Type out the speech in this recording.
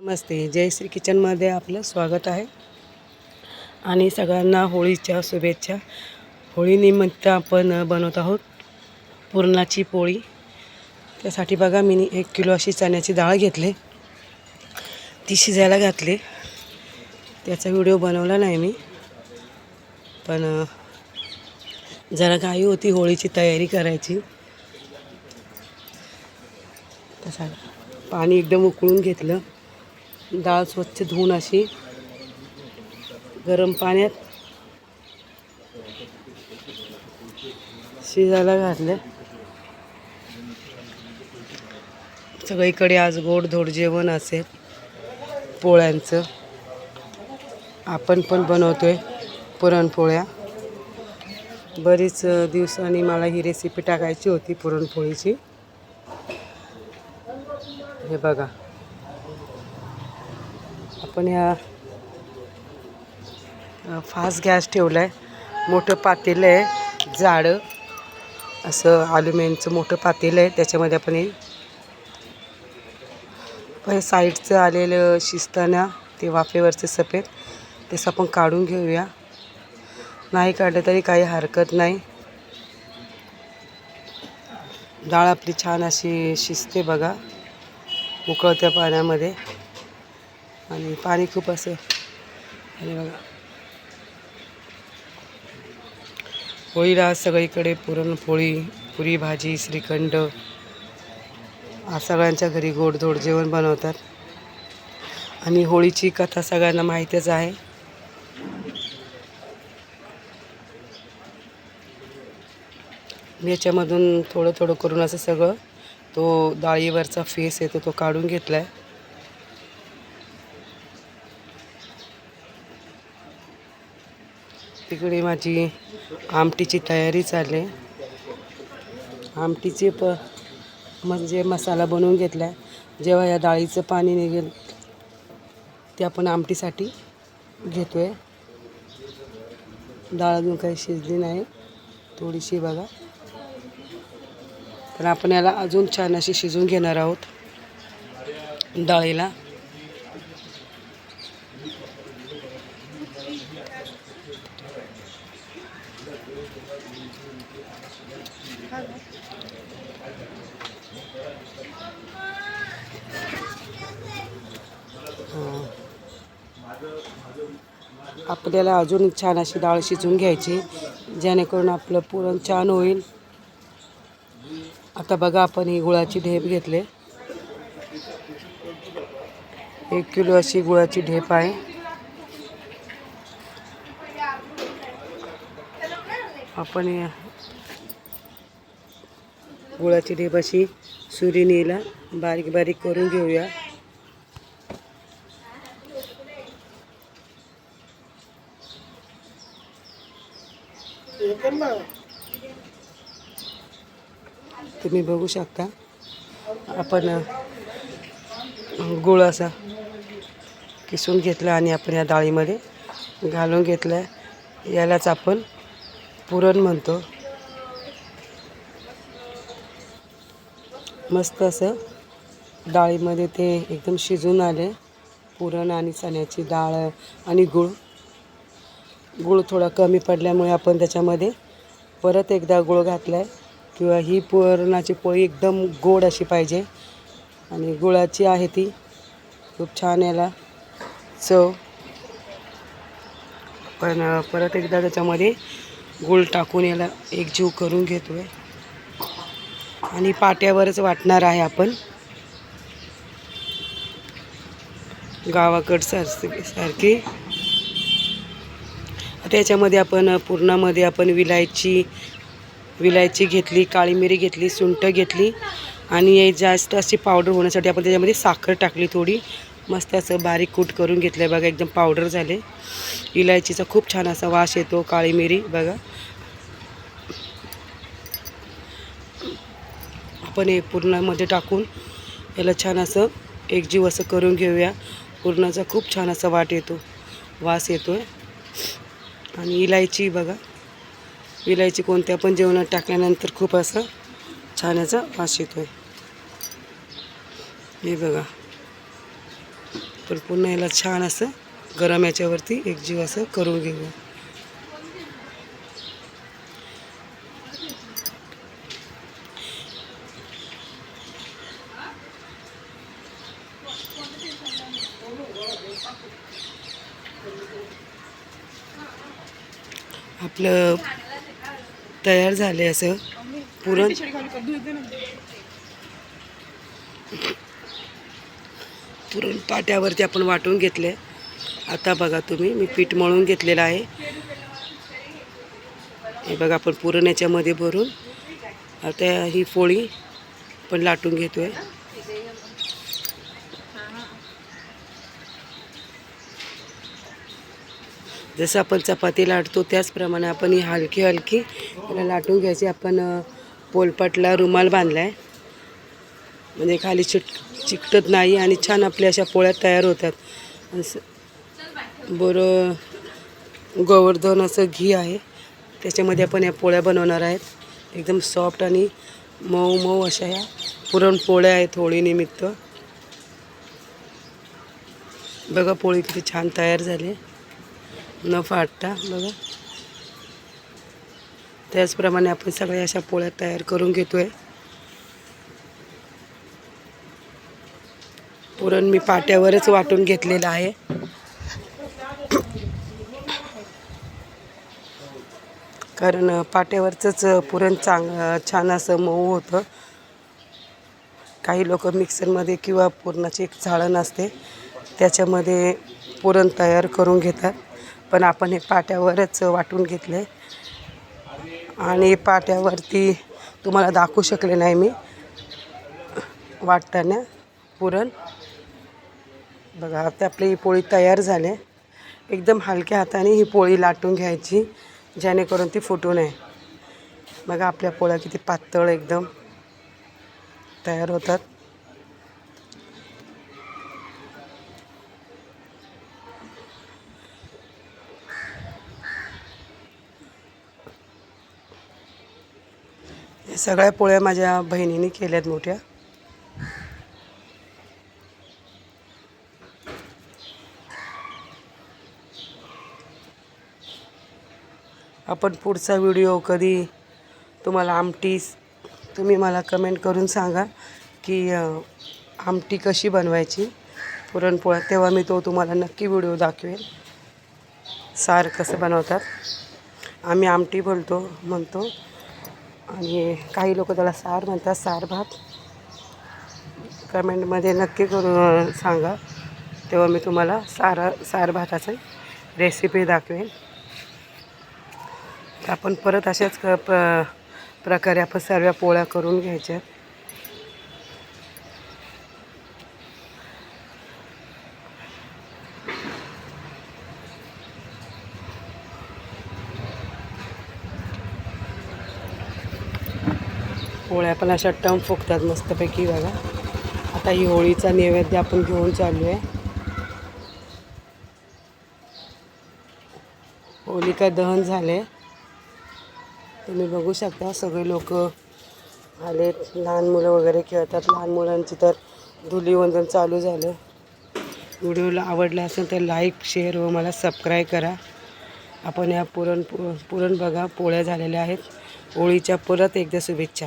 नमस्ते, जयश्री किचनमध्ये आपलं स्वागत आहे आणि सगळ्यांना होळीच्या शुभेच्छा। होळीनिमित्त आपण बनवत आहोत पुरणाची पोळी। त्यासाठी बघा मी 1 किलो अशी चण्याची डाळ घेतली, ती शिजायला घातली। त्याचा व्हिडिओ बनवला नाही मी, पण जरा घाई होती होळीची तयारी करायची। त्यासाठी पाणी एकदम उकळून घेतलं, डाळ स्वच्छ धुवून अशी गरम पाण्यात शिजायला घातले। सगळीकडे आज गोडधोड जेवण असेल पोळ्यांचं। आपण पण बनवतोय पुरणपोळ्या। बरीच दिवसांनी मला ही रेसिपी टाकायची होती पुरणपोळीची। हे बघा, आपण या फास्ट गॅस ठेवलाय। मोठं पातेलं आहे, जाडं असं ॲल्युमिनियमचं मोठं पातेलं आहे। त्याच्यामध्ये आपण हे साईडचं आलेलं शिजताना ते वाफेवरचे सफेद तसं आपण काढून घेऊया। नाही काढलं तरी काही हरकत नाही। डाळ आपली छान अशी शिजते बघा उकळत्या पाण्यामध्ये, आणि पाणी खूप असं हे बघा। होळीला सगळीकडे पुरणपोळी, पुरी भाजी, श्रीखंड सगळ्यांच्या घरी गोडधोड जेवण बनवतात। आणि होळीची कथा सगळ्यांना माहीतच आहे। याच्यामधून थोडं थोडं करून असं सगळं तो डाळीवरचा फेस येतो तो काढून घेतलाय। तिकडे माझी आमटीची तयारी चालली। आमटीचे म्हणजे मसाला बनवून घेतलाय। जेव्हा या डाळीचं पाणी निघेल ते आपण आमटीसाठी घेतोय। डाळ अजून काही शिजली नाही, थोडीशी बघा। तर आपण याला अजून छान अशी शिजवून घेणार आहोत डाळीला। आपल्याला अजून छान अशी डाळ शिजवून घ्यायची, जेणेकरून आपलं पुरण छान होईल। आता बघा, आपण ही गुळाची ढेप घेतले, 1 किलो अशी गुळाची ढेप आहे। आपण गुळाची ढेप अशी सुरीनीला बारीक बारीक करून घेऊया। तुम्ही बघू शकता, आपण गुळ असा किसून घेतला आणि आपण या डाळीमध्ये घालून घेतला। यालाच आपण पुरण म्हणतो। मस्त असं डाळीमध्ये ते एकदम शिजून आले पुरण आणि चण्याची डाळ आणि गूळ थोडा कमी पडल्यामुळे आपण त्याच्यामध्ये परत एकदा गूळ घातलाय। किंवा ही पुरणाची पोळी एकदम गोड अशी पाहिजे, आणि गुळाची आहे ती खूप छान याला चव। पण परत एकदा त्याच्यामध्ये गूळ टाकून याला एकजीव करून घेतोय आणि पाट्यावरच वाटणार आहे आपण, गावाकडसारखी। त्याच्यामध्ये आपण पुरणामध्ये आपण विलायची घेतली, काळी मिरी घेतली, सुंठ घेतली, आणि जास्त अशी पावडर होण्यासाठी आपण त्याच्यामध्ये साखर टाकली थोडी। मस्त असं बारीक कूट करून घेतलं बघा, एकदम पावडर झाले। इलायचीचा खूप छान असा वास येतो, काळी मिरी बघा। आपण हे पुरणामध्ये टाकून याला छान असं एकजीव असं करून घेऊया। पुरणाचा खूप छान असा वास येतोय। आणि इलायची बघा, इलायची कोणत्या पण जेवणात टाकल्यानंतर खूप असं छान याचा वास येतोय। हे बघा, पण पुन्हा याला छान असं गरम याच्यावरती एकजीव असं करून घेऊ. आपलं तयार झाले असं पुरण. पुरण पाट्यावरती आपण वाटून घेतले. आता बघा तुम्ही, मी पीठ मळून घेतलेलं आहे. हे बघा आपण पुरण याच्यामध्ये भरून आता ही पोळी पण लाटून घेतोय. जसं आपण चपाती लाटतो त्याचप्रमाणे आपण ही हलकी हलकी याला लाटून घ्यायची. आपण पोलपाटला रुमाल बांधला आहे, म्हणजे खाली चिकटत नाही आणि छान आपल्या अशा पोळ्या तयार होतात. बरं गोवर्धन असं घी आहे, त्याच्यामध्ये आपण या पोळ्या बनवणार आहेत. एकदम सॉफ्ट आणि मऊ मऊ अशा ह्या पुरणपोळ्या आहेत होळीनिमित्त. बघा पोळी किती छान तयार झाली न फाटता. बघा त्याचप्रमाणे आपण सगळ्या अशा पोळ्या तयार करून घेतोय. पुरण मी पाट्यावरच वाटून घेतलेलं आहे. कारण पाट्यावरचंच पुरण छान असं मऊ होतं. काही लोक मिक्सरमध्ये किंवा पुरणाची एक चाळण असते त्याच्यामध्ये पुरण तयार करून घेतात, पण आपण हे पाट्यावरच वाटून घेतले. आणि पाट्यावरती तुम्हाला दाखवू शकले नाही मी वाटताना पुरण. बघा आता आपली ही पोळी तयार झाली. एकदम हलक्या हाताने ही पोळी लाटून घ्यायची जेणेकरून ती फुटू नये. बघा आपल्या पोळ्या किती पातळ एकदम तयार होतात. हे सगळ्या पोळ्या माझ्या बहिणीने केल्यात मोठ्या. आपण पुढचा व्हिडिओ कधी तुम्हाला आमटी, तुम्ही मला कमेंट करून सांगा की आमटी कशी बनवायची पुरणपोळ्या, तेव्हा मी तो तुम्हाला नक्की व्हिडिओ दाखवेल. सार कसं बनवतात, आम्ही आमटी म्हणतो आणि काही लोक त्याला सार म्हणतात, सार भात. कमेंटमध्ये नक्की करून सांगा, तेव्हा मी तुम्हाला सार भाताची रेसिपी दाखवेल. आपण परत अशाच प्रकारे आपण सर्व पोळ्या करून घ्यायच्या. पोळ्या पण अशा टम फुगतात मस्तपैकी. बघा आता ही होळीचा नैवेद्य आपण घेऊन चाललो आहे. होलिका दहन झाले, तुम्ही बघू शकता. सगळे लोक आलेत, लहान मुलं वगैरे खेळतात. लहान मुलांची तर धुलीवंदन चालू झालं. व्हिडिओला आवडला असेल तर लाईक, शेअर व मला सबस्क्राईब करा. आपण या पुरण बघा पोळ्या झालेल्या आहेत. होळीच्या परत एकदा शुभेच्छा.